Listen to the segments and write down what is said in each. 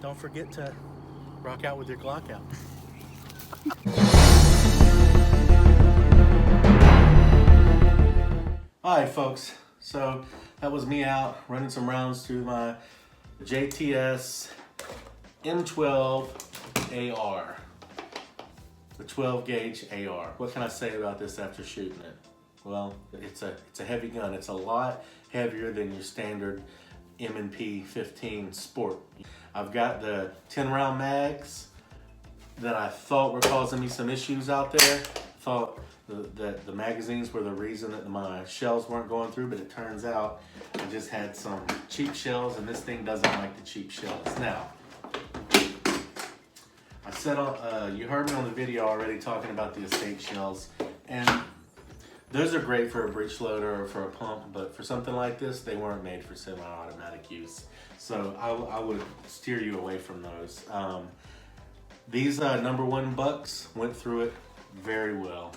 don't forget to rock out with your Glock out. Alright folks, so that was me out running some rounds through my JTS M12 AR, the 12 gauge AR. What can I say about this after shooting it? Well, it's a heavy gun. It's a lot heavier than your standard M&P 15 Sport. I've got the 10 round mags that I thought were causing me some issues out there. Thought that the magazines were the reason that my shells weren't going through, but it turns out I just had some cheap shells, and this thing doesn't like the cheap shells. Now, I said you heard me on the video already talking about the estate shells, and those are great for a breech loader or for a pump, but for something like this, they weren't made for semi-automatic use. So I would steer you away from those. These number 1 bucks went through it very well.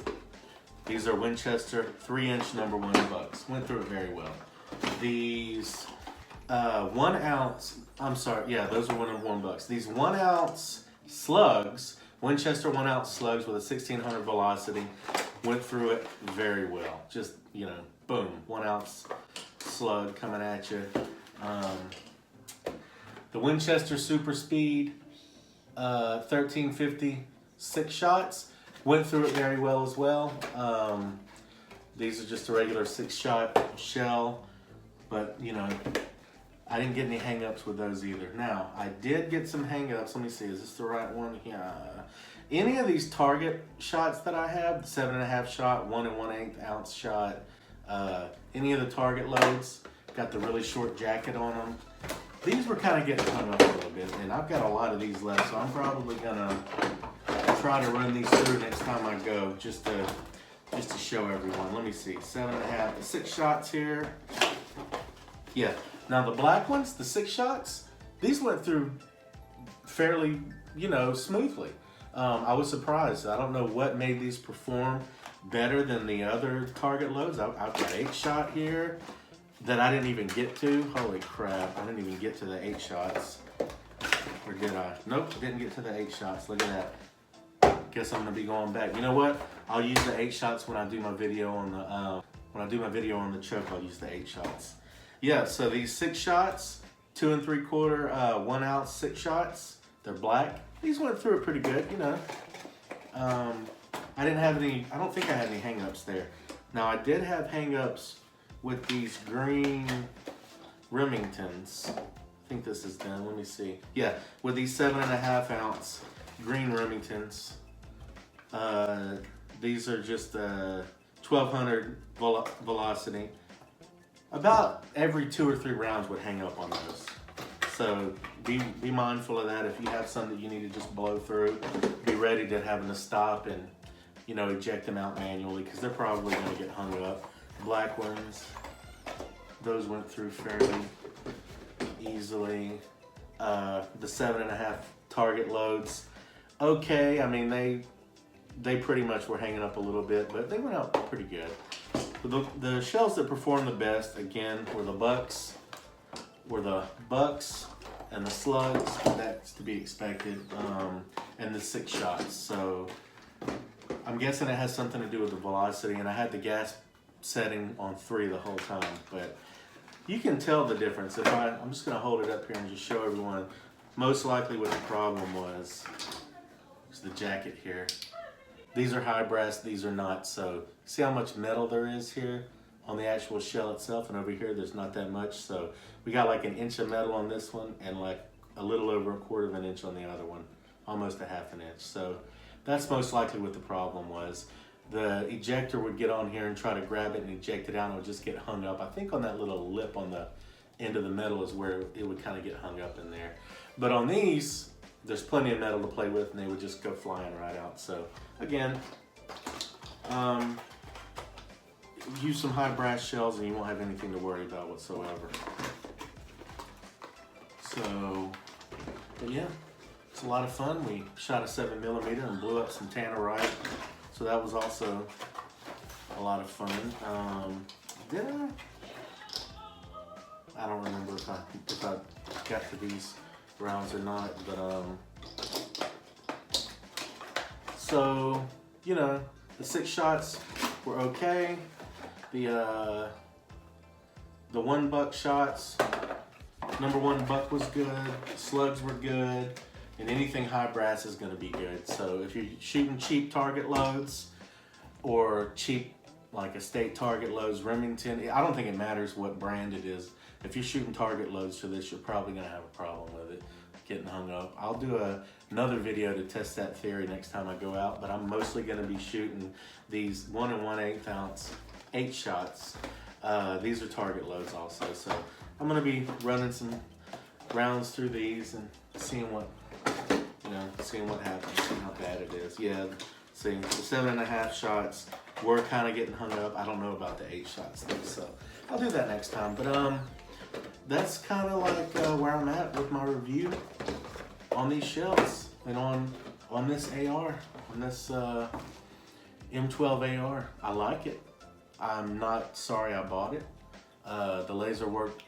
These are Winchester 3-inch number 1 bucks. Went through it very well. These 1 ounce, I'm sorry, yeah, those are number 1 bucks. These 1 ounce slugs, Winchester 1 ounce slugs with a 1600 velocity, went through it very well. Just, you know, boom, 1 ounce slug coming at you. The Winchester Super Speed 1350 6 shots went through it very well as well. These are just a regular 6-shot shell, but you know, I didn't get any hang-ups with those either. Now, I did get some hang-ups. Let me see, is this the right one? Yeah. Any of these target shots that I have, the 7.5 shot, 1 1/8 ounce shot, any of the target loads, got the really short jacket on them. These were kind of getting hung up a little bit, and I've got a lot of these left, so I'm probably gonna try to run these through next time I go, just to show everyone. Let me see, 7.5, 6 shots here. Yeah, now the black ones, the 6 shots, these went through fairly, you know, smoothly. I was surprised. I don't know what made these perform better than the other target loads. I've got 8 shot here that I didn't even get to. Holy crap, I didn't even get to the 8 shots. Or did I? Nope, didn't get to the 8 shots. Look at that. Guess I'm gonna be going back. You know what? I'll use the 8 shots when I do my video on the choke. I'll use the 8 shots. Yeah, so these 6 shots, 2 3/4, 1 ounce 6 shots. They're black. These went through it pretty good, you know. I didn't have any. I don't think I had any hang-ups there. Now I did have hang-ups with these green Remingtons. I think this is done. Let me see. Yeah, with these 7.5 ounce green Remingtons. These are just 1200 velocity. About every 2 or 3 rounds would hang up on those. So be mindful of that. If you have some that you need to just blow through, be ready to having to stop and, you know, eject them out manually, because they're probably going to get hung up. Black ones, those went through fairly easily. The 7.5 target loads, okay. I mean, they pretty much were hanging up a little bit, but they went out pretty good. The shells that performed the best, again, were the bucks and the slugs. That's to be expected, and the 6 shots. So I'm guessing it has something to do with the velocity, and I had the gas setting on 3 the whole time, but you can tell the difference. I'm just gonna hold it up here and just show everyone. Most likely what the problem was the jacket here. These are high brass, these are not. So see how much metal there is here on the actual shell itself, and over here there's not that much. So we got like 1 inch of metal on this one and like a little over 1/4 inch on the other one, almost 1/2 inch. So that's most likely what the problem was. The ejector would get on here and try to grab it and eject it out, and it would just get hung up. I think on that little lip on the end of the metal is where it would kind of get hung up in there. But on these, there's plenty of metal to play with, and they would just go flying right out. So again, use some high brass shells and you won't have anything to worry about whatsoever. So, but yeah, it's a lot of fun. We shot a 7mm and blew up some tannerite, so that was also a lot of fun. Did I don't remember if I got to these rounds or not. But so you know, the 6 shots were okay. The 1 buck shots, number 1 buck was good. Slugs were good, and anything high brass is going to be good. So if you're shooting cheap target loads or cheap like estate target loads, Remington, I don't think it matters what brand it is. If you're shooting target loads for this, you're probably going to have a problem with it getting hung up. I'll do another video to test that theory next time I go out, but I'm mostly going to be shooting these 1 1/8 ounce 8 shots. These are target loads also, so I'm going to be running some rounds through these and seeing what happens, seeing how bad it is. Yeah, see, the 7.5 shots were kind of getting hung up. I don't know about the 8 shots though, so I'll do that next time. But that's kind of like where I'm at with my review on these shells and on this AR, on this M12 AR. I like it. I'm not sorry I bought it. The laser work,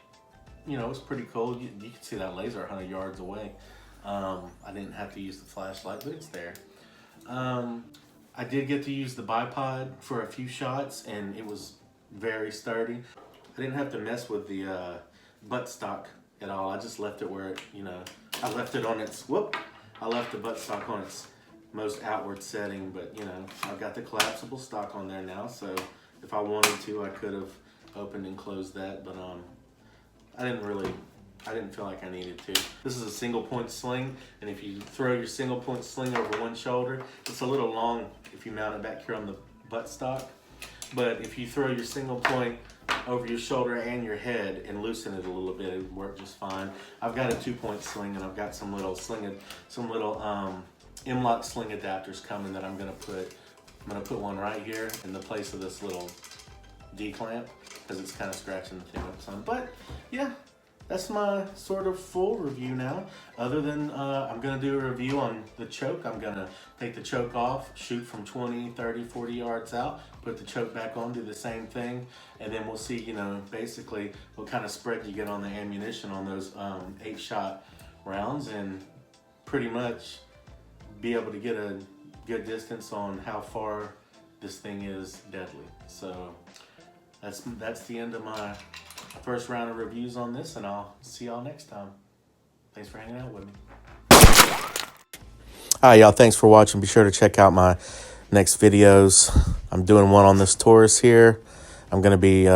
you know, it's pretty cool. You can see that laser 100 yards away. I didn't have to use the flashlight, but it's there. I did get to use the bipod for a few shots, and it was very sturdy. I didn't have to mess with the buttstock at all. I just left it where it, you know, I left it on its, I left the buttstock on its most outward setting, but you know, I've got the collapsible stock on there now, so if I wanted to, I could have opened and closed that, but I didn't feel like I needed to. This is a single point sling, and if you throw your single point sling over one shoulder, it's a little long if you mount it back here on the buttstock, but if you throw your single point over your shoulder and your head and loosen it a little bit, it would work just fine. I've got a 2-point sling, and I've got some little M-lock sling adapters coming that I'm gonna put one right here in the place of this little D-clamp because it's kind of scratching the thing up some. But yeah, that's my sort of full review now. Other than I'm gonna do a review on the choke. I'm gonna take the choke off, shoot from 20, 30, 40 yards out, put the choke back on, do the same thing, and then we'll see, you know, basically what kind of spread you get on the ammunition on those 8-shot rounds, and pretty much be able to get a good distance on how far this thing is deadly. So that's the end of my first round of reviews on this, and I'll see y'all next time. Thanks for hanging out with me. Alright, y'all, thanks for watching. Be sure to check out my next videos. I'm doing one on this Taurus here. I'm going to be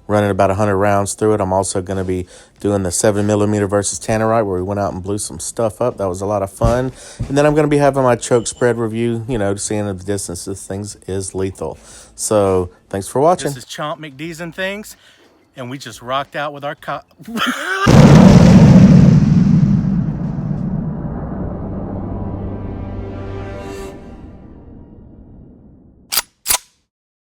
running about 100 rounds through it. I'm also going to be doing the 7mm versus Tannerite, where we went out and blew some stuff up. That was a lot of fun. And then I'm going to be having my choke spread review, you know, seeing the distance this thing is lethal. So thanks for watching. This is Chomp McDee's and Things, and we just rocked out with our